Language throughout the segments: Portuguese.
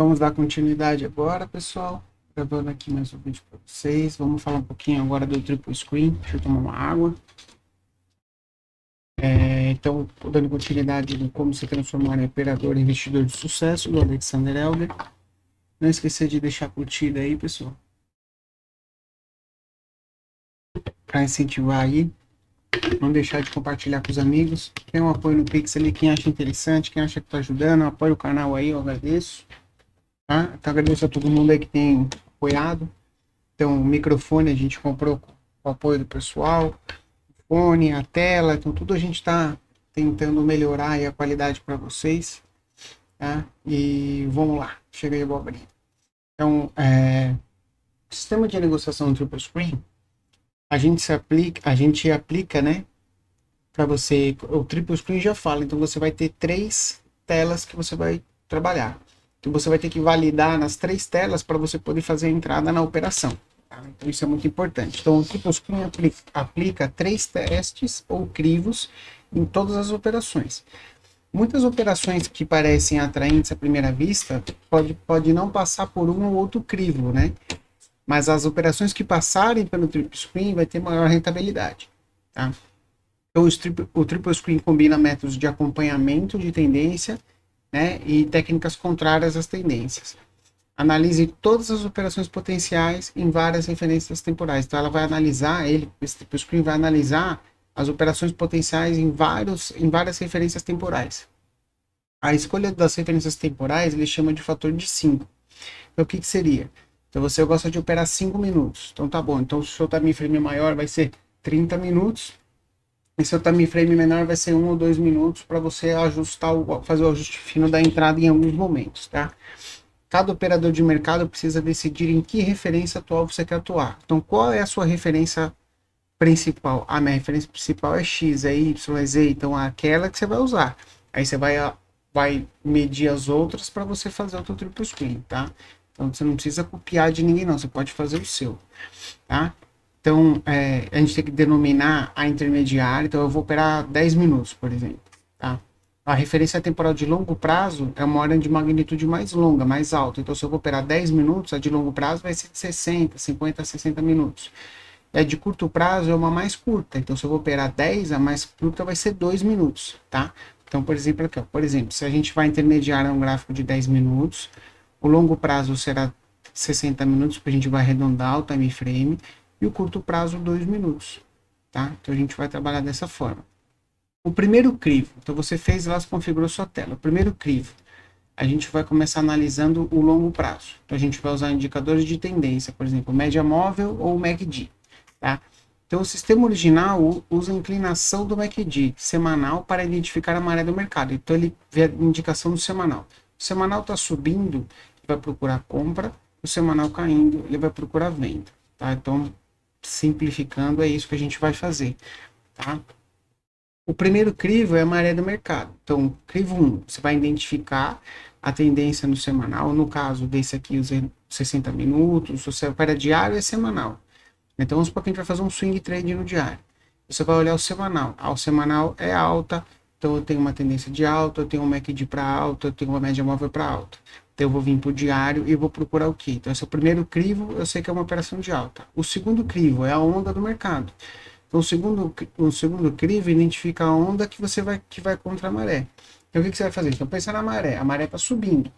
Vamos dar continuidade agora, pessoal. Gravando aqui mais um vídeo para vocês. Vamos falar um pouquinho agora do triple screen. Deixa eu tomar uma água. Então, dando continuidade de como se transformar em operador e investidor de sucesso, do Alexander Elder. Não esqueça de deixar curtida aí, pessoal, para incentivar aí. Não deixar de compartilhar com os amigos. Tem um apoio no Pix ali, quem acha interessante, quem acha que está ajudando, apoia o canal aí, eu agradeço. Tá? Então, agradeço a todo mundo aí que tem apoiado. Então, o microfone a gente comprou com o apoio do pessoal, o fone, a tela, então tudo a gente está tentando melhorar aí a qualidade para vocês, tá? E vamos lá, chega aí, abobrinha. Então, o sistema de negociação triple screen, a gente aplica, né, para você, o triple screen já fala, então você vai ter 3 telas que você vai trabalhar. Então você vai ter que validar nas 3 telas para você poder fazer a entrada na operação. Tá? Então isso é muito importante. Então o triple screen aplica 3 testes ou crivos em todas as operações. Muitas operações que parecem atraentes à primeira vista pode não passar por um ou outro crivo, né? Mas as operações que passarem pelo triple screen vai ter maior rentabilidade. Tá? Então o triple screen combina métodos de acompanhamento de tendência, né, e técnicas contrárias às tendências. Analise todas as operações potenciais em várias referências temporais. Então ela vai analisar, esse triple screen vai analisar as operações potenciais em várias referências temporais. A escolha das referências temporais ele chama de fator de 5. Então o que seria? Então você gosta de operar 5 minutos. Então tá bom. Então o seu time frame maior vai ser 30 minutos. E seu time frame menor vai ser 1 ou 2 minutos para você ajustar, fazer o ajuste fino da entrada em alguns momentos, tá? Cada operador de mercado precisa decidir em que referência atual você quer atuar. Então, qual é a sua referência principal? A minha referência principal é X, é Y, é Z. Então, é aquela que você vai usar. Aí você vai medir as outras para você fazer o teu triple screen, tá? Então, você não precisa copiar de ninguém, não. Você pode fazer o seu, tá? Então, a gente tem que denominar a intermediária. Então, eu vou operar 10 minutos, por exemplo. Tá? A referência temporal de longo prazo é uma ordem de magnitude mais longa, mais alta. Então, se eu vou operar 10 minutos, a de longo prazo vai ser de 60, 50, 60 minutos. E a de curto prazo é uma mais curta. Então, se eu vou operar 10, a mais curta vai ser 2 minutos. Tá? Então, por exemplo, aqui, ó, se a gente vai intermediar um gráfico de 10 minutos, o longo prazo será 60 minutos, porque a gente vai arredondar o time frame, e o curto prazo 2 minutos, tá? Então a gente vai trabalhar dessa forma. O primeiro crivo, então você fez lá, configurou sua tela. O primeiro crivo, a gente vai começar analisando o longo prazo. Então a gente vai usar indicadores de tendência, por exemplo, média móvel ou MACD, tá? Então o sistema original usa a inclinação do MACD semanal para identificar a maré do mercado. Então ele vê a indicação do semanal. O semanal está subindo, ele vai procurar compra. O semanal caindo, ele vai procurar venda, tá? Então simplificando, é isso que a gente vai fazer, tá? O primeiro crivo é a maré do mercado. Então, crivo 1, você vai identificar a tendência no semanal, no caso desse aqui, os 60 minutos, se você opera diário, é semanal. Então, vamos supor que a gente vai fazer um swing trade no diário. Você vai olhar o semanal. O semanal é alta, então eu tenho uma tendência de alta, eu tenho um MACD para alta, eu tenho uma média móvel para alta. Então eu vou vir para o diário e vou procurar o quê? Então esse é o primeiro crivo, eu sei que é uma operação de alta. O segundo crivo é a onda do mercado. Então o segundo crivo identifica a onda que vai contra a maré. Então o que você vai fazer? Então pensa na maré, a maré está subindo.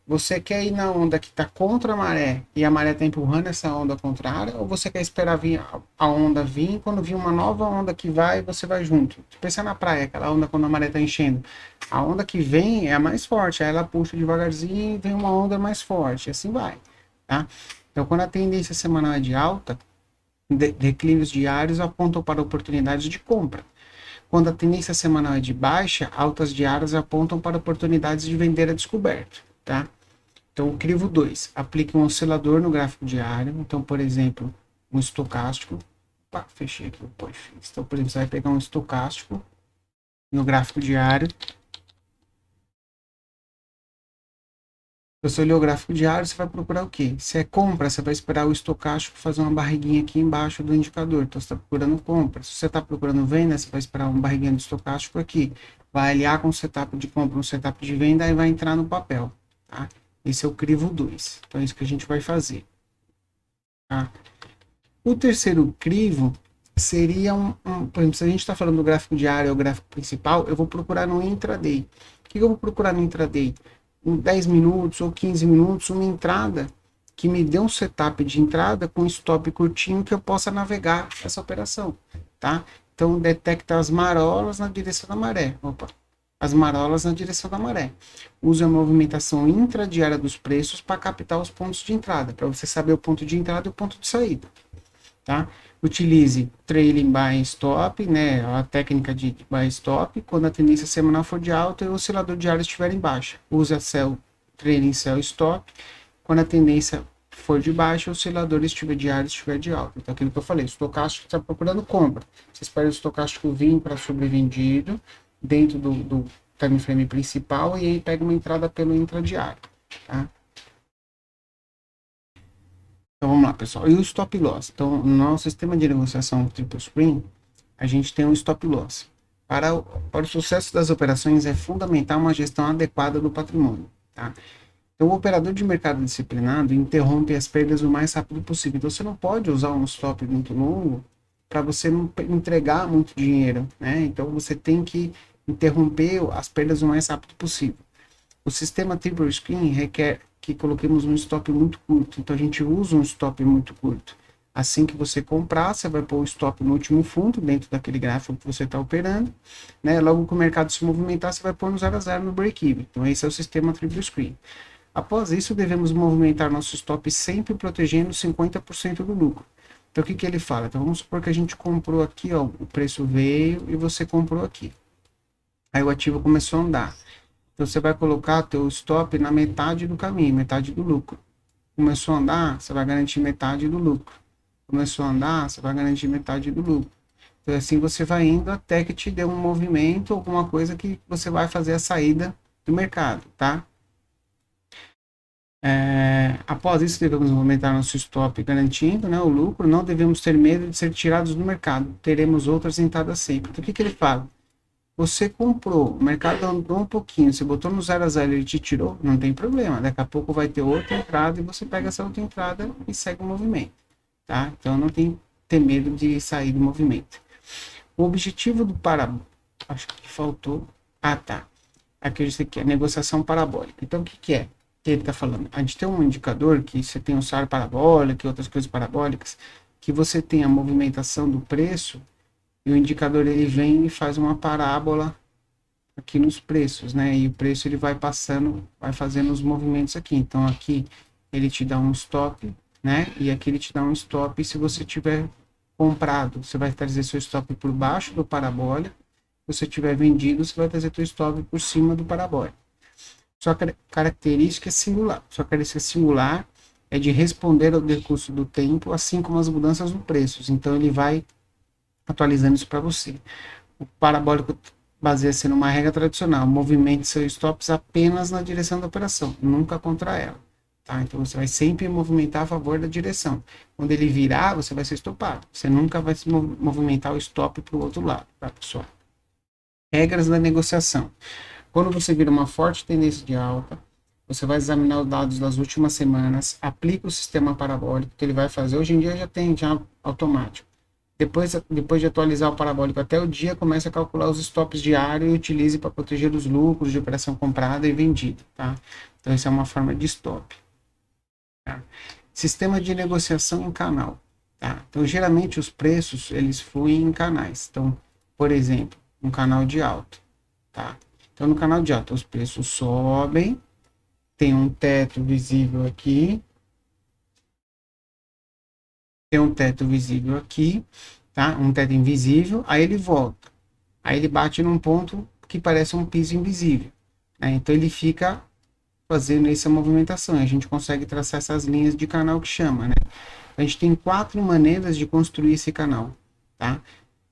Você quer ir na onda que está contra a maré e a maré está empurrando essa onda contrária, ou você quer esperar vir a onda vir, quando vir uma nova onda que vai, você vai junto? Pensa na praia, aquela onda quando a maré está enchendo. A onda que vem é a mais forte, aí ela puxa devagarzinho e vem uma onda mais forte, assim vai. Tá? Então quando a tendência semanal é de alta, declives diários apontam para oportunidades de compra. Quando a tendência semanal é de baixa, altas diárias apontam para oportunidades de vender a descoberto. Tá? Então, o crivo 2, aplique um oscilador no gráfico diário. Então, por exemplo, um estocástico. Opa, fechei aqui o push. Então, por exemplo, você vai pegar um estocástico no gráfico diário. Se você olhou o gráfico diário, você vai procurar o quê? Se é compra, você vai esperar o estocástico fazer uma barriguinha aqui embaixo do indicador. Então, você está procurando compra. Se você está procurando venda, você vai esperar uma barriguinha do estocástico aqui. Vai aliar com o setup de compra, um setup de venda e vai entrar no papel. Tá? Esse é o crivo 2. Então é isso que a gente vai fazer. Tá? O terceiro crivo seria por exemplo, se a gente está falando do gráfico diário ou gráfico principal, eu vou procurar no intraday. O que eu vou procurar no intraday? Em 10 minutos ou 15 minutos, uma entrada que me dê um setup de entrada com stop curtinho que eu possa navegar essa operação, tá? Então, detecta as marolas na direção da maré. Opa, as marolas na direção da maré. Use a movimentação intradiária dos preços para captar os pontos de entrada, para você saber o ponto de entrada e o ponto de saída. Tá? Utilize trailing buy stop, né, a técnica de buy stop, quando a tendência semanal for de alta e o oscilador diário estiver em baixa. Use a trailing sell stop, quando a tendência for de baixa, o oscilador diário estiver de alta. Então, aquilo que eu falei, o estocástico está procurando compra. Você espera o estocástico vir para sobrevendido dentro do time frame principal e aí pega uma entrada pelo intradiário. Tá? Então vamos lá, pessoal. E o stop loss? Então, no nosso sistema de negociação triple screen, a gente tem um stop loss. Para o sucesso das operações, é fundamental uma gestão adequada do patrimônio. Tá? Então, o operador de mercado disciplinado interrompe as perdas o mais rápido possível. Então, você não pode usar um stop muito longo para você não entregar muito dinheiro. Né? Então, você tem que interromper as perdas o mais rápido possível. O sistema triple screen requer que coloquemos um stop muito curto. Então, a gente usa um stop muito curto. Assim que você comprar, você vai pôr o stop no último fundo, dentro daquele gráfico que você está operando. Né? Logo que o mercado se movimentar, você vai pôr no 0 a 0 no break-even. Então, esse é o sistema triple screen. Após isso, devemos movimentar nosso stop sempre protegendo 50% do lucro. Então, o que ele fala? Então, vamos supor que a gente comprou aqui, ó, o preço veio e você comprou aqui. Aí o ativo começou a andar. Então, você vai colocar o teu stop na metade do caminho, metade do lucro. Começou a andar, você vai garantir metade do lucro. Começou a andar, você vai garantir metade do lucro. Então, assim você vai indo até que te dê um movimento, alguma coisa que você vai fazer a saída do mercado, tá? Após isso, devemos movimentar nosso stop garantindo, né, o lucro. Não devemos ter medo de ser tirados do mercado. Teremos outras entradas sempre. Então, o que ele fala? Você comprou, o mercado andou um pouquinho, você botou no 0 a 0 ele te tirou, não tem problema. Daqui a pouco vai ter outra entrada e você pega essa outra entrada e segue o movimento. Tá? Então não tem que ter medo de sair do movimento. O objetivo do parabólico, acho que faltou. Ah, tá. Aqui é a negociação parabólica. Então o que é? Que ele está falando? A gente tem um indicador que você tem o SAR parabólico e outras coisas parabólicas, que você tem a movimentação do preço e o indicador ele vem e faz uma parábola aqui nos preços, né? E o preço ele vai passando, vai fazendo os movimentos aqui. Então aqui ele te dá um stop, né? E aqui ele te dá um stop. E se você tiver comprado, você vai trazer seu stop por baixo do parabólico. Se você tiver vendido, você vai trazer seu stop por cima do parabólico. Sua característica é singular. Sua característica singular é de responder ao decurso do tempo, assim como as mudanças no preço. Então ele vai atualizando isso para você. O parabólico baseia-se numa regra tradicional: movimente seus stops apenas na direção da operação, nunca contra ela. Tá? Então você vai sempre movimentar a favor da direção. Quando ele virar, você vai ser estopado. Você nunca vai se movimentar o stop para o outro lado, tá, pessoal? Regras da negociação. Quando você vira uma forte tendência de alta, você vai examinar os dados das últimas semanas, aplica o sistema parabólico que ele vai fazer. Hoje em dia já tem automático. Depois de atualizar o parabólico até o dia, comece a calcular os stops diários e utilize para proteger os lucros de operação comprada e vendida. Tá? Então, essa é uma forma de stop. Tá? Sistema de negociação em canal. Tá? Então, geralmente, os preços eles fluem em canais. Então, por exemplo, um canal de alta. Tá? Então, no canal de alta, os preços sobem, tem um teto visível aqui, tem um teto visível aqui, tá? Um teto invisível, aí ele volta. Aí ele bate num ponto que parece um piso invisível. Né? Então ele fica fazendo essa movimentação. A gente consegue traçar essas linhas de canal que chama, né? A gente tem 4 maneiras de construir esse canal, tá?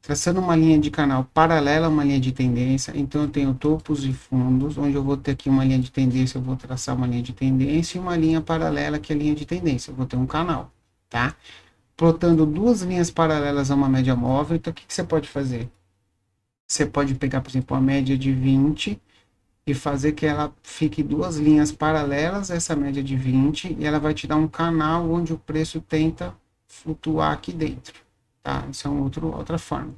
Traçando uma linha de canal paralela a uma linha de tendência. Então eu tenho topos e fundos, onde eu vou ter aqui uma linha de tendência, eu vou traçar uma linha de tendência e uma linha paralela que é a linha de tendência. Eu vou ter um canal, tá? Plotando 2 linhas paralelas a uma média móvel. Então o que você pode fazer? Você pode pegar, por exemplo, a média de 20 e fazer que ela fique duas linhas paralelas a essa média de 20 e ela vai te dar um canal onde o preço tenta flutuar aqui dentro, tá? Isso é outra forma.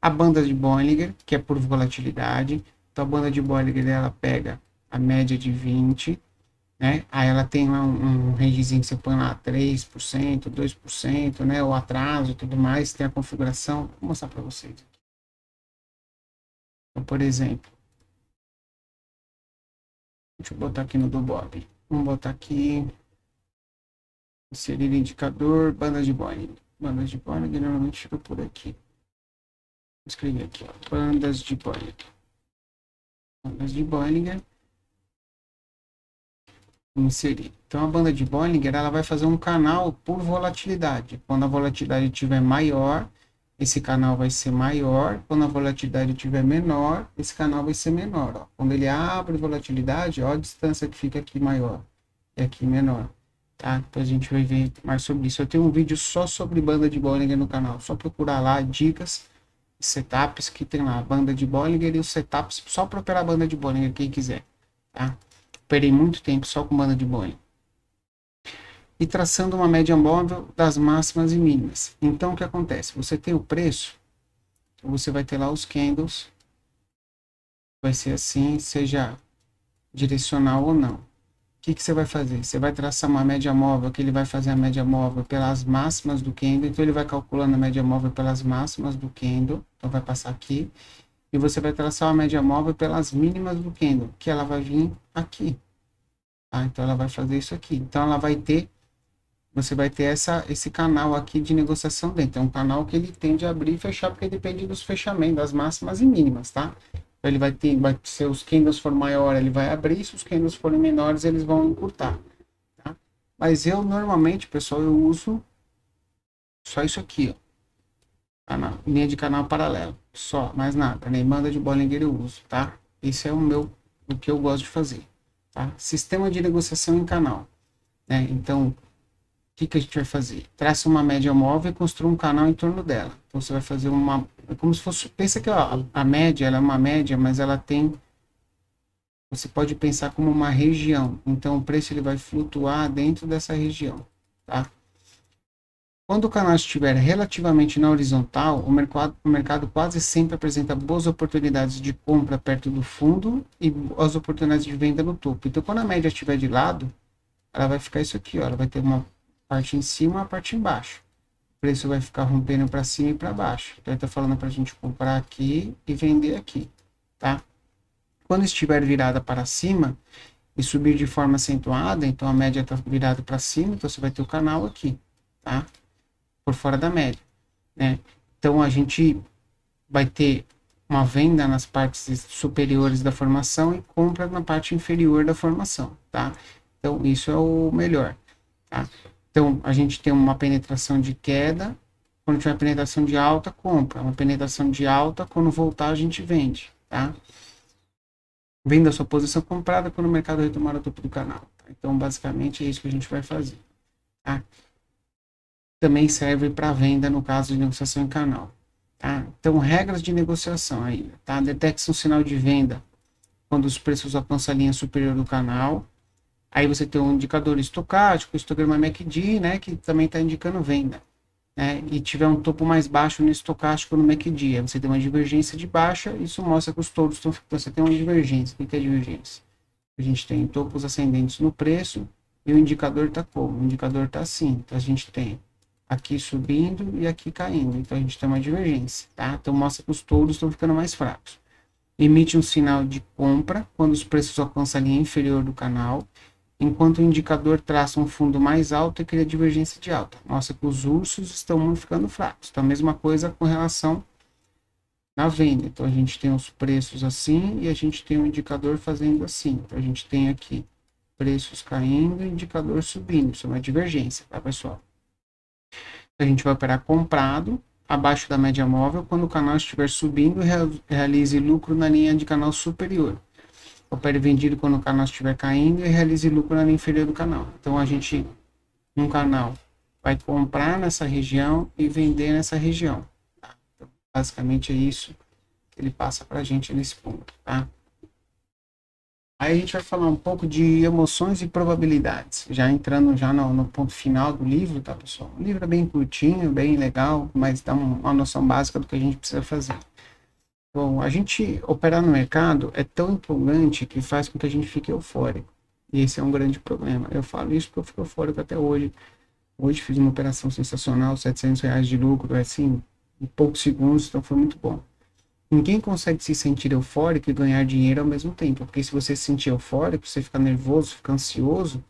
A banda de Bollinger, que é por volatilidade, então a banda de Bollinger ela pega a média de 20, né? Aí ela tem lá um rangezinho que você põe lá 3%, 2%, né? O atraso e tudo mais, tem a configuração. Vou mostrar para vocês. Então, por exemplo, deixa eu botar aqui no do Bob. Vamos botar aqui, inserir indicador, banda de Bollinger. Bandas de Bollinger normalmente fica por aqui. Vou escrever aqui, ó, bandas de Bollinger. Bandas de Bollinger. Inserir. Então a banda de Bollinger ela vai fazer um canal por volatilidade. Quando a volatilidade estiver maior, esse canal vai ser maior. Quando a volatilidade estiver menor, esse canal vai ser menor. Ó. Quando ele abre volatilidade, ó, a distância que fica aqui maior e aqui menor. Tá? Então a gente vai ver mais sobre isso. Eu tenho um vídeo só sobre banda de Bollinger no canal. Só procurar lá dicas, setups que tem lá, banda de Bollinger e os setups só para operar a banda de Bollinger, quem quiser. Tá? Operei muito tempo só com banda de Bollinger. E traçando uma média móvel das máximas e mínimas. Então, o que acontece? Você tem o preço, você vai ter lá os candles, vai ser assim, seja direcional ou não. O que você vai fazer? Você vai traçar uma média móvel, que ele vai fazer a média móvel pelas máximas do candle, então ele vai calculando a média móvel pelas máximas do candle, então vai passar aqui, e você vai traçar uma média móvel pelas mínimas do candle, que ela vai vir aqui. Tá? Então ela vai fazer isso aqui. Então ela vai ter, você vai ter esse canal aqui de negociação dentro. É um canal que ele tende a abrir e fechar, porque depende dos fechamentos, das máximas e mínimas, tá? Então ele vai ter, se os candles for maior, ele vai abrir, se os candles forem menores, eles vão encurtar, tá? Mas eu, normalmente, pessoal, eu uso só isso aqui, ó. Canal, linha de canal paralelo, só, mais nada. Nem banda de Bollinger eu uso, tá? Esse é o que eu gosto de fazer, tá? Sistema de negociação em canal, né? Então, o que a gente vai fazer? Traça uma média móvel e construa um canal em torno dela. Então, você vai fazer é como se fosse, pensa que ó, a média, ela é uma média, mas ela tem, você pode pensar como uma região. Então, o preço ele vai flutuar dentro dessa região, tá? Quando o canal estiver relativamente na horizontal, o mercado quase sempre apresenta boas oportunidades de compra perto do fundo e as oportunidades de venda no topo. Então, quando a média estiver de lado, ela vai ficar isso aqui, ó, ela vai ter uma parte em cima e uma parte embaixo. O preço vai ficar rompendo para cima e para baixo. Então, ele está falando para a gente comprar aqui e vender aqui, tá? Quando estiver virada para cima e subir de forma acentuada, então a média está virada para cima, então você vai ter o canal aqui, tá? Por fora da média, né? Então a gente vai ter uma venda nas partes superiores da formação e compra na parte inferior da formação, tá? Então isso é o melhor, tá? Então a gente tem uma penetração de queda, quando tiver penetração de alta, compra, uma penetração de alta, quando voltar a gente vende, tá? Venda a sua posição comprada quando o mercado retomar o topo do canal, tá? Então basicamente é isso que a gente vai fazer, tá? Também serve para venda no caso de negociação em canal, tá? Então, regras de negociação ainda, tá? Detecta um sinal de venda quando os preços alcançam a linha superior do canal. Aí você tem um indicador estocástico, histograma MACD, né? Que também está indicando venda, né? E tiver um topo mais baixo no estocástico no MACD, aí você tem uma divergência de baixa, isso mostra que os topos estão... Você tem uma divergência. O que é divergência? A gente tem topos ascendentes no preço e o indicador está como? O indicador está assim. Então, a gente tem aqui subindo e aqui caindo. Então, a gente tem uma divergência, tá? Então, mostra que os touros estão ficando mais fracos. Emite um sinal de compra quando os preços alcançam a linha inferior do canal, enquanto o indicador traça um fundo mais alto e cria divergência de alta. Mostra que os ursos estão ficando fracos. Então, a mesma coisa com relação na venda. Então, a gente tem os preços assim e a gente tem o indicador fazendo assim. Então, a gente tem aqui preços caindo e indicador subindo. Isso é uma divergência, tá, pessoal? A gente vai operar comprado abaixo da média móvel quando o canal estiver subindo, realize lucro na linha de canal superior. Opere vendido quando o canal estiver caindo e realize lucro na linha inferior do canal. Então a gente, num canal, vai comprar nessa região e vender nessa região. Tá? Então, basicamente é isso que ele passa para a gente nesse ponto, tá? Aí a gente vai falar um pouco de emoções e probabilidades, já entrando já no ponto final do livro, tá, pessoal? O livro é bem curtinho, bem legal, mas dá uma noção básica do que a gente precisa fazer. Bom, a gente operar no mercado é tão empolgante que faz com que a gente fique eufórico. E esse é um grande problema. Eu falo isso porque eu fico eufórico até hoje. Hoje fiz uma operação sensacional, R$ 700 de lucro, assim, em poucos segundos, então foi muito bom. Ninguém consegue se sentir eufórico e ganhar dinheiro ao mesmo tempo, porque se você se sentir eufórico, você fica nervoso, fica ansioso,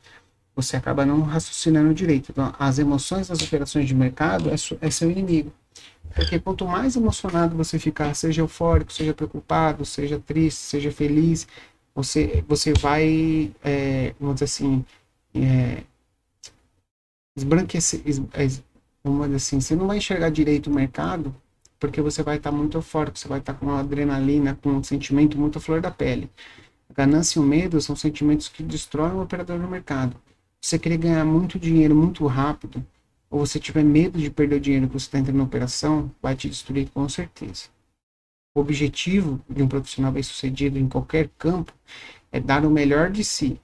você acaba não raciocinando direito. Então, as emoções nas operações de mercado é seu inimigo. Porque quanto mais emocionado você ficar, seja eufórico, seja preocupado, seja triste, seja feliz, você vai, vamos dizer assim, é, esbranquecer, vamos dizer assim, você não vai enxergar direito o mercado, porque você vai estar muito eufórico, você vai estar com uma adrenalina, com um sentimento muito à flor da pele. A ganância e o medo são sentimentos que destroem o operador no mercado. Você querer ganhar muito dinheiro muito rápido, ou você tiver medo de perder o dinheiro que você está entrando na operação, vai te destruir com certeza. O objetivo de um profissional bem-sucedido em qualquer campo é dar o melhor de si,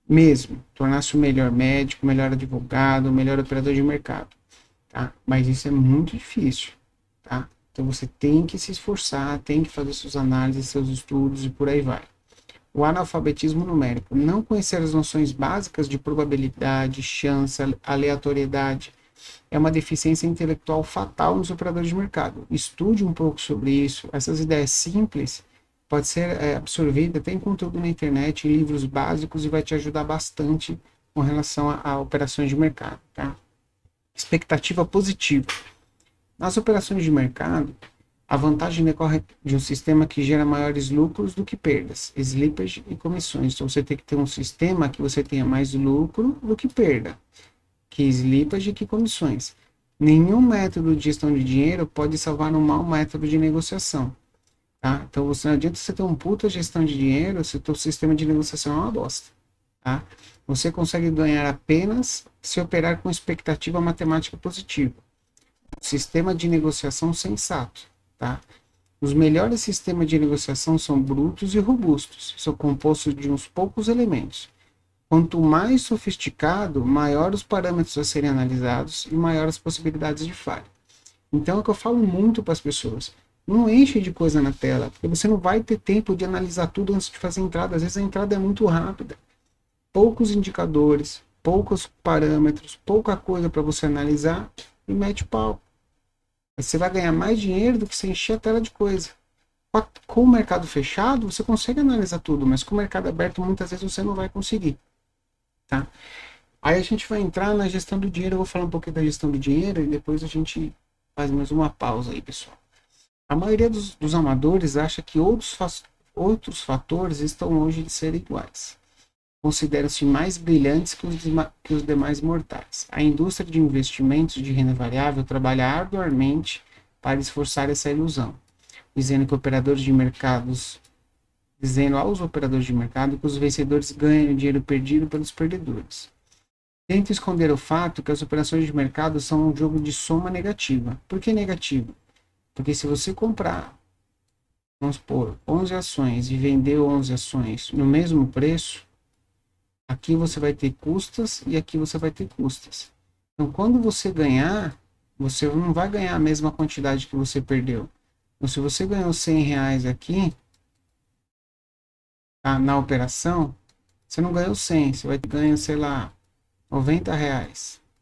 mesmo, tornar-se o melhor médico, o melhor advogado, o melhor operador de mercado, tá? Mas isso é muito difícil, tá? Então você tem que se esforçar, tem que fazer suas análises, seus estudos e por aí vai. O analfabetismo numérico, não conhecer as noções básicas de probabilidade, chance, aleatoriedade, é uma deficiência intelectual fatal nos operadores de mercado. Estude um pouco sobre isso. Essas ideias simples pode ser absorvida, tem conteúdo na internet, em livros básicos e vai te ajudar bastante com relação a operações de mercado, tá? Expectativa positiva. Nas operações de mercado, a vantagem decorre de um sistema que gera maiores lucros do que perdas, slippage e comissões. Então você tem que ter um sistema que você tenha mais lucro do que perda, que slippage e que comissões. Nenhum método de gestão de dinheiro pode salvar um mau método de negociação. Tá? Então você não adianta você ter um puta gestão de dinheiro se o teu sistema de negociação é uma bosta. Tá? Você consegue ganhar apenas se operar com expectativa matemática positiva. Sistema de negociação sensato. Tá? Os melhores sistemas de negociação são brutos e robustos, são compostos de uns poucos elementos. Quanto mais sofisticado, maior os parâmetros a serem analisados e maior as possibilidades de falha. Então é o que eu falo muito para as pessoas. Não enche de coisa na tela, porque você não vai ter tempo de analisar tudo antes de fazer a entrada. Às vezes a entrada é muito rápida. Poucos indicadores, poucos parâmetros, pouca coisa para você analisar e mete pau. Você vai ganhar mais dinheiro do que você encher a tela de coisa. Com o mercado fechado, você consegue analisar tudo, mas com o mercado aberto, muitas vezes você não vai conseguir. Tá? Aí a gente vai entrar na gestão do dinheiro. Eu vou falar um pouquinho da gestão do dinheiro e depois a gente faz mais uma pausa aí, pessoal. A maioria dos amadores acha que outros fatores estão longe de serem iguais. Consideram-se mais brilhantes que os demais mortais. A indústria de investimentos de renda variável trabalha arduamente para esforçar essa ilusão, dizendo aos operadores de mercado que os vencedores ganham dinheiro perdido pelos perdedores. Tenta esconder o fato que as operações de mercado são um jogo de soma negativa. Por que negativo? Porque se você comprar, vamos supor, 11 ações e vender 11 ações no mesmo preço, aqui você vai ter custas e aqui você vai ter custas. Então, quando você ganhar, você não vai ganhar a mesma quantidade que você perdeu. Então, se você ganhou R$ 100 aqui, tá, na operação, você não ganhou 100, você vai ganhar, sei lá, R$ 90,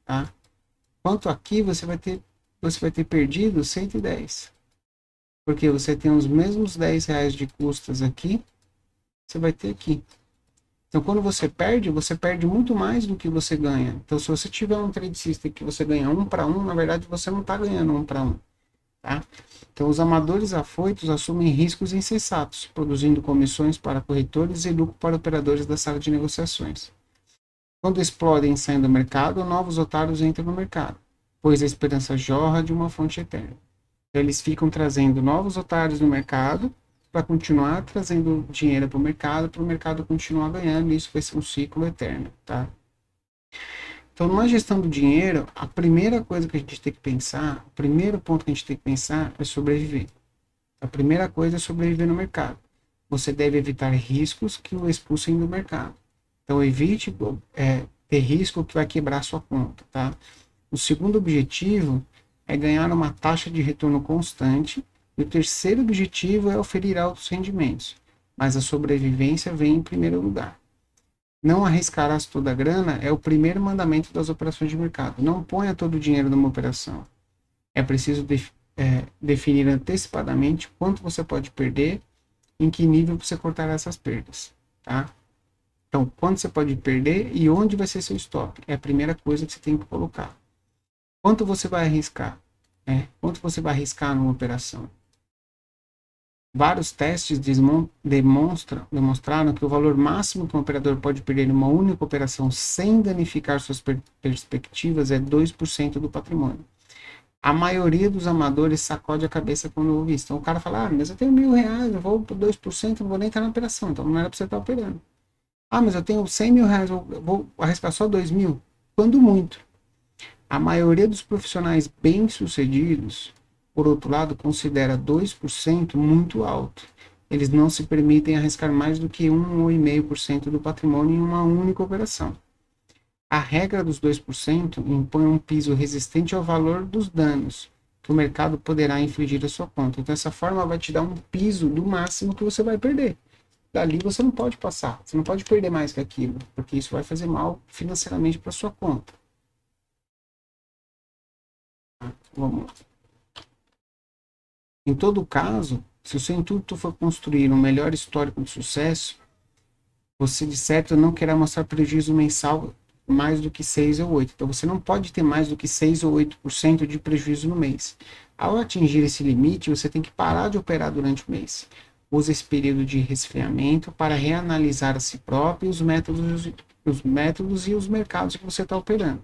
tá? Quanto aqui você vai ter perdido 110. Porque você tem os mesmos R$ 10 de custas aqui, você vai ter aqui. Então, quando você perde muito mais do que você ganha. Então, se você tiver um trade system que você ganha 1 para 1, na verdade você não está ganhando 1 para 1. Tá? Então, os amadores afoitos assumem riscos insensatos, produzindo comissões para corretores e lucro para operadores da sala de negociações. Quando explodem e saem do mercado, novos otários entram no mercado, pois a esperança jorra de uma fonte eterna. Então, eles ficam trazendo novos otários no mercado para continuar trazendo dinheiro para o mercado continuar ganhando, e isso vai ser um ciclo eterno, tá? Então, numa gestão do dinheiro, a primeira coisa que a gente tem que pensar, o primeiro ponto que a gente tem que pensar é sobreviver. A primeira coisa é sobreviver no mercado. você deve evitar riscos que o expulsem do mercado. Então, evite ter risco que vai quebrar sua conta, tá? O segundo objetivo é ganhar uma taxa de retorno constante. E o terceiro objetivo é oferir altos rendimentos. Mas a sobrevivência vem em primeiro lugar. Não arriscarás toda a grana é o primeiro mandamento das operações de mercado. Não ponha todo o dinheiro numa operação. É preciso definir antecipadamente quanto você pode perder, em que nível você cortará essas perdas, tá? Então, quanto você pode perder e onde vai ser seu stop. É a primeira coisa que você tem que colocar. Quanto você vai arriscar? Quanto você vai arriscar numa operação? Vários testes demonstraram que o valor máximo que um operador pode perder em uma única operação sem danificar suas perspectivas é 2% do patrimônio. A maioria dos amadores sacode a cabeça quando ouve isso. Então o cara fala, mas eu tenho R$ 1.000, eu vou por 2%, não vou nem estar na operação, então não era para você estar operando. Mas eu tenho R$ 100.000, eu vou arriscar só 2.000? Quando muito. A maioria dos profissionais bem-sucedidos, por outro lado, considera 2% muito alto. Eles não se permitem arriscar mais do que 1,5% do patrimônio em uma única operação. A regra dos 2% impõe um piso resistente ao valor dos danos que o mercado poderá infligir à sua conta. Então, essa forma vai te dar um piso do máximo que você vai perder. Dali você não pode passar, você não pode perder mais que aquilo, porque isso vai fazer mal financeiramente para sua conta. Vamos lá. Em todo caso, se o seu intuito for construir um melhor histórico de sucesso, você de certo não querá mostrar prejuízo mensal mais do que 6 ou 8. Então você não pode ter mais do que 6 ou 8% de prejuízo no mês. Ao atingir esse limite, você tem que parar de operar durante o mês. Use esse período de resfriamento para reanalisar a si próprio os métodos e os mercados que você está operando.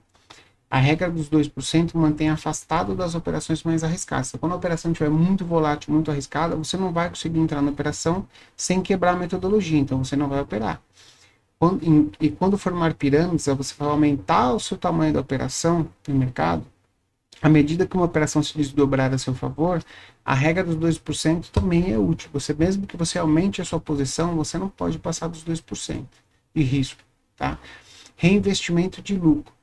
A regra dos 2% mantém afastado das operações mais arriscadas. Então, quando a operação estiver muito volátil, muito arriscada, você não vai conseguir entrar na operação sem quebrar a metodologia, então você não vai operar. Quando formar pirâmides, você vai aumentar o seu tamanho da operação no mercado. À medida que uma operação se desdobrar a seu favor, a regra dos 2% também é útil. Mesmo que você aumente a sua posição, você não pode passar dos 2% de risco. Tá? Reinvestimento de lucro.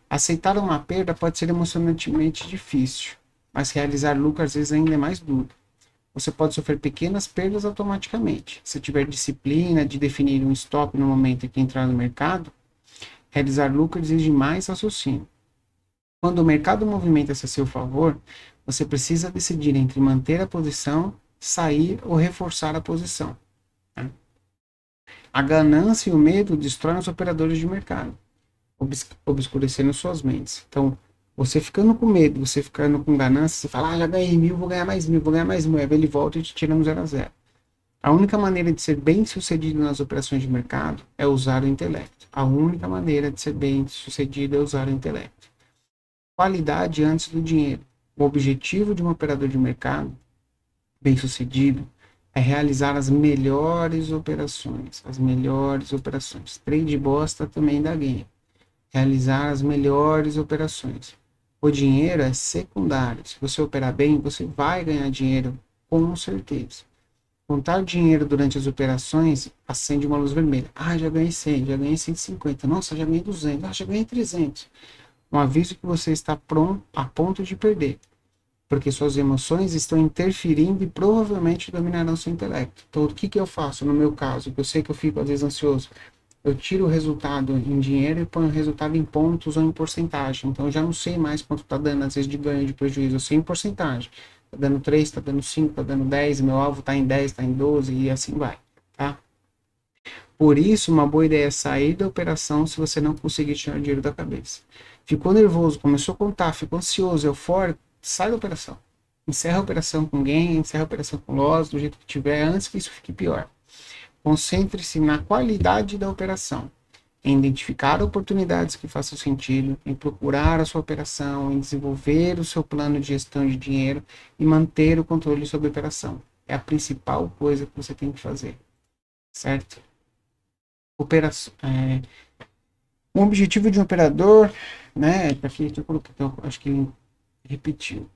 Aceitar uma perda pode ser emocionalmente difícil, mas realizar lucro às vezes ainda é mais duro. Você pode sofrer pequenas perdas automaticamente. Se tiver disciplina de definir um stop no momento em que entrar no mercado, realizar lucro exige mais raciocínio. Quando o mercado movimenta-se a seu favor, você precisa decidir entre manter a posição, sair ou reforçar a posição. A ganância e o medo destroem os operadores de mercado, obscurecendo suas mentes. Então, você ficando com medo, você ficando com ganância, você fala, já ganhei 1.000, vou ganhar mais 1.000, vou ganhar mais 1.000. Aí ele volta e te tira no 0 a 0. A única maneira de ser bem sucedido nas operações de mercado é usar o intelecto. A única maneira de ser bem sucedido é usar o intelecto. Qualidade antes do dinheiro. O objetivo de um operador de mercado bem sucedido é realizar as melhores operações. As melhores operações. Trade bosta também dá game. Realizar as melhores operações. O dinheiro é secundário. Se você operar bem, você vai ganhar dinheiro com certeza. Contar dinheiro durante as operações acende uma luz vermelha. Já ganhei 100, já ganhei 150. Nossa, já ganhei 200. Já ganhei 300. Um aviso que você está pronto a ponto de perder. Porque suas emoções estão interferindo e provavelmente dominarão seu intelecto. Então, o que eu faço no meu caso? Que eu sei que eu fico às vezes ansioso. Eu tiro o resultado em dinheiro e ponho o resultado em pontos ou em porcentagem. Então, eu já não sei mais quanto está dando, às vezes, de ganho, de prejuízo. Eu sei em porcentagem. Está dando 3, está dando 5, está dando 10, meu alvo está em 10, está em 12 e assim vai. Tá? Por isso, uma boa ideia é sair da operação se você não conseguir tirar o dinheiro da cabeça. Ficou nervoso, começou a contar, ficou ansioso, eufórico, sai da operação. Encerra a operação com gain, encerra a operação com loss, do jeito que tiver, antes que isso fique pior. Concentre-se na qualidade da operação, em identificar oportunidades que façam sentido, em procurar a sua operação, em desenvolver o seu plano de gestão de dinheiro e manter o controle sobre a operação. É a principal coisa que você tem que fazer, certo? Operação, o objetivo de um operador, né? Aqui eu coloquei, acho que ele repetiu.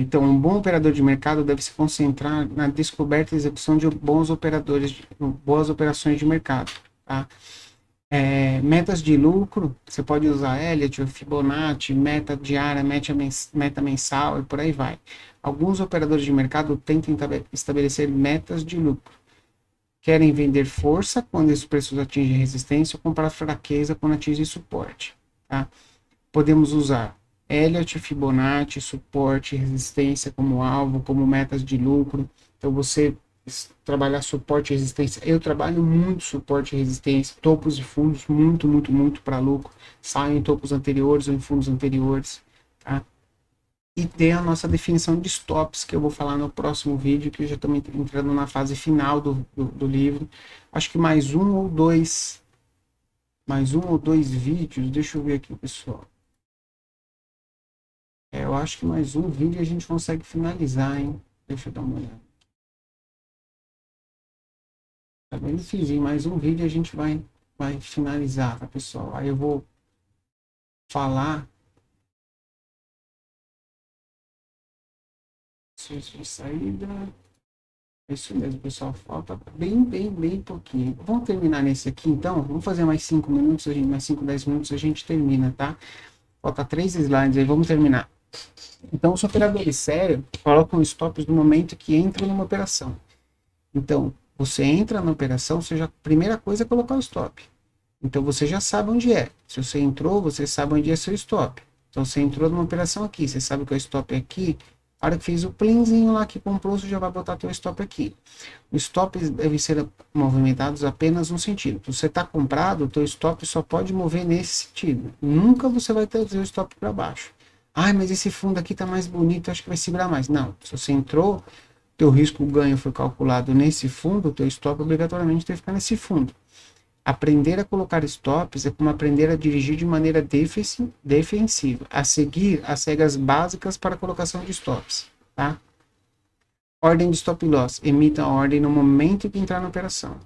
Então, um bom operador de mercado deve se concentrar na descoberta e execução de bons operadores, boas operações de mercado. Tá? Metas de lucro, você pode usar Elliott, Fibonacci, meta diária, meta mensal e por aí vai. Alguns operadores de mercado tentam estabelecer metas de lucro. Querem vender força quando os preços atingem resistência ou comprar fraqueza quando atingem suporte. Tá? Podemos usar Elliott, Fibonacci, suporte, resistência como alvo, como metas de lucro. Então você trabalhar suporte e resistência. Eu trabalho muito suporte e resistência, topos e fundos, muito, muito, muito para lucro. Saio em topos anteriores ou em fundos anteriores. Tá? E tem a nossa definição de stops, que eu vou falar no próximo vídeo, que eu já estou entrando na fase final do livro. Acho que mais um ou dois vídeos, deixa eu ver aqui, pessoal. Eu acho que mais um vídeo a gente consegue finalizar, hein? Deixa eu dar uma olhada. Tá bem difícil, mais um vídeo a gente vai finalizar, tá, pessoal? Aí eu vou falar de saída. É isso mesmo, pessoal. Falta bem pouquinho. Vamos terminar nesse aqui, então? Vamos fazer mais 5 minutos, mais 5, 10 minutos, a gente termina, tá? Falta 3 slides aí, vamos terminar. Então, os operadores sérios colocam stops no momento que entram numa operação. Então, você entra na operação, a primeira coisa é colocar o stop. Então, você já sabe onde é. Se você entrou, você sabe onde é seu stop. Então, você entrou numa operação aqui, você sabe que o stop é aqui. A hora que fez o plinzinho lá que comprou, você já vai botar teu stop aqui. Os stops devem ser movimentados apenas no sentido. Se você está comprado, o teu stop só pode mover nesse sentido. Nunca você vai trazer o stop para baixo. Ah, mas esse fundo aqui está mais bonito, acho que vai segurar mais. Não, se você entrou, teu risco-ganho foi calculado nesse fundo, o teu stop obrigatoriamente tem que ficar nesse fundo. Aprender a colocar stops é como aprender a dirigir de maneira defensiva, a seguir as regras básicas para a colocação de stops. Tá? Ordem de stop loss, emita a ordem no momento que entrar na operação.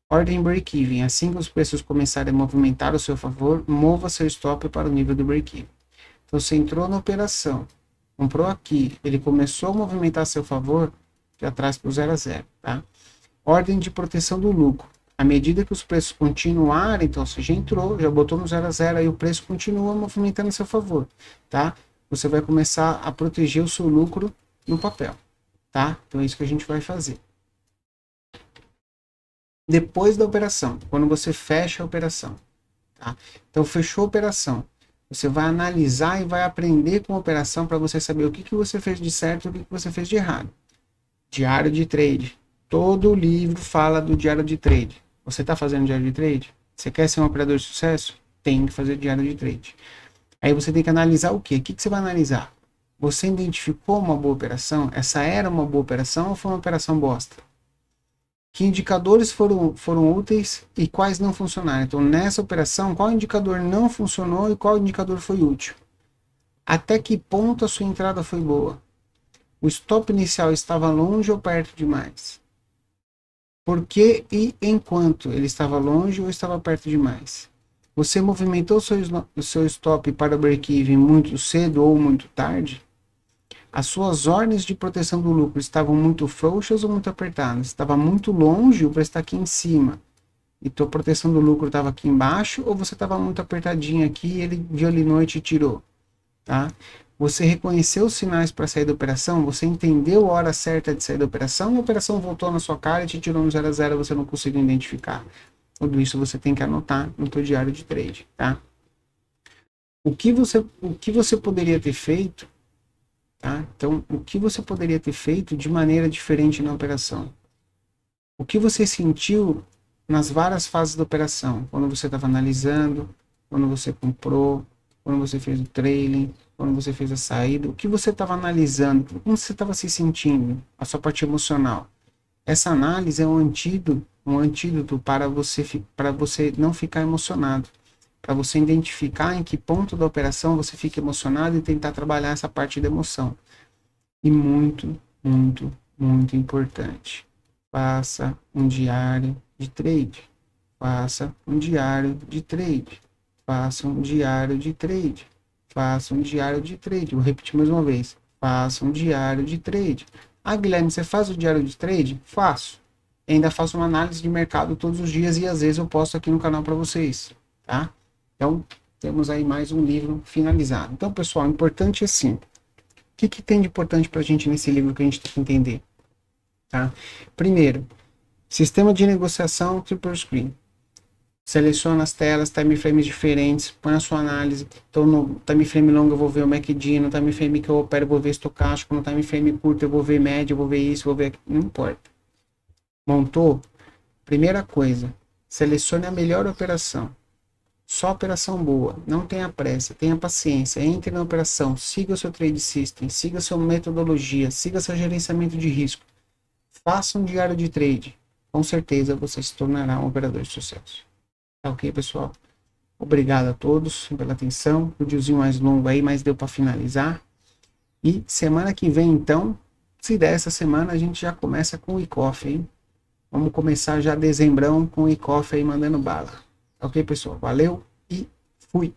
Ordem break-even, assim que os preços começarem a movimentar ao seu favor, mova seu stop para o nível do break-even. Então, você entrou na operação, comprou aqui, ele começou a movimentar a seu favor, já traz para o 0 a 0. Tá? Ordem de proteção do lucro. À medida que os preços continuarem, então você já entrou, já botou no 0 a 0, aí o preço continua movimentando a seu favor, tá? Você vai começar a proteger o seu lucro no papel, tá? Então é isso que a gente vai fazer. Depois da operação, quando você fecha a operação, tá? Então fechou a operação, você vai analisar e vai aprender com a operação para você saber o que você fez de certo e o que você fez de errado. Diário de trade. Todo livro fala do diário de trade. Você está fazendo diário de trade? Você quer ser um operador de sucesso? Tem que fazer diário de trade. Aí você tem que analisar o quê? O que você vai analisar? Você identificou uma boa operação? Essa era uma boa operação ou foi uma operação bosta? Que indicadores foram úteis e quais não funcionaram? Então, nessa operação, qual indicador não funcionou e qual indicador foi útil? Até que ponto a sua entrada foi boa? O stop inicial estava longe ou perto demais? Por que e enquanto ele estava longe ou estava perto demais? Você movimentou o seu stop para o break-even muito cedo ou muito tarde? As suas ordens de proteção do lucro estavam muito frouxas ou muito apertadas? Estava muito longe ou para estar aqui em cima? E tua proteção do lucro estava aqui embaixo ou você estava muito apertadinho aqui e ele violinou e te tirou? Tá? Você reconheceu os sinais para sair da operação? Você entendeu a hora certa de sair da operação? Ou a operação voltou na sua cara e te tirou no 0 a 0 e você não conseguiu identificar? Tudo isso você tem que anotar no seu diário de trade, tá? O que você poderia ter feito, tá? Então, o que você poderia ter feito de maneira diferente na operação? O que você sentiu nas várias fases da operação? Quando você estava analisando, quando você comprou, quando você fez o trailing, quando você fez a saída, o que você estava analisando, como você estava se sentindo, a sua parte emocional. Essa análise é um antídoto para você não ficar emocionado, para você identificar em que ponto da operação você fica emocionado e tentar trabalhar essa parte da emoção. E muito, muito, muito importante, faça um diário de trade, faça um diário de trade, faça um diário de trade. Faça um diário de trade. Vou repetir mais uma vez. Faça um diário de trade. Ah, Guilherme, você faz o diário de trade? Faço. Ainda faço uma análise de mercado todos os dias e às vezes eu posto aqui no canal para vocês, tá? Então, temos aí mais um livro finalizado. Então, pessoal, importante assim. O que tem de importante para a gente nesse livro que a gente tem que entender? Tá? Primeiro, sistema de negociação triple screen. Seleciona as telas, time frames diferentes, põe a sua análise. Então, no time frame longo eu vou ver o MACD, no time frame que eu opero eu vou ver estocástico, no time frame curto eu vou ver média, eu vou ver isso, vou ver aquilo, não importa. Montou? Primeira coisa, selecione a melhor operação. Só operação boa, não tenha pressa, tenha paciência, entre na operação, siga o seu trade system, siga a sua metodologia, siga seu gerenciamento de risco. Faça um diário de trade. Com certeza você se tornará um operador de sucesso. Tá ok, pessoal? Obrigado a todos pela atenção. O videozinho mais longo aí, mas deu para finalizar. E semana que vem, então, se der essa semana, a gente já começa com o e-coffee, hein? Vamos começar já dezembrão com o e-coffee aí mandando bala. Ok, pessoal? Valeu e fui!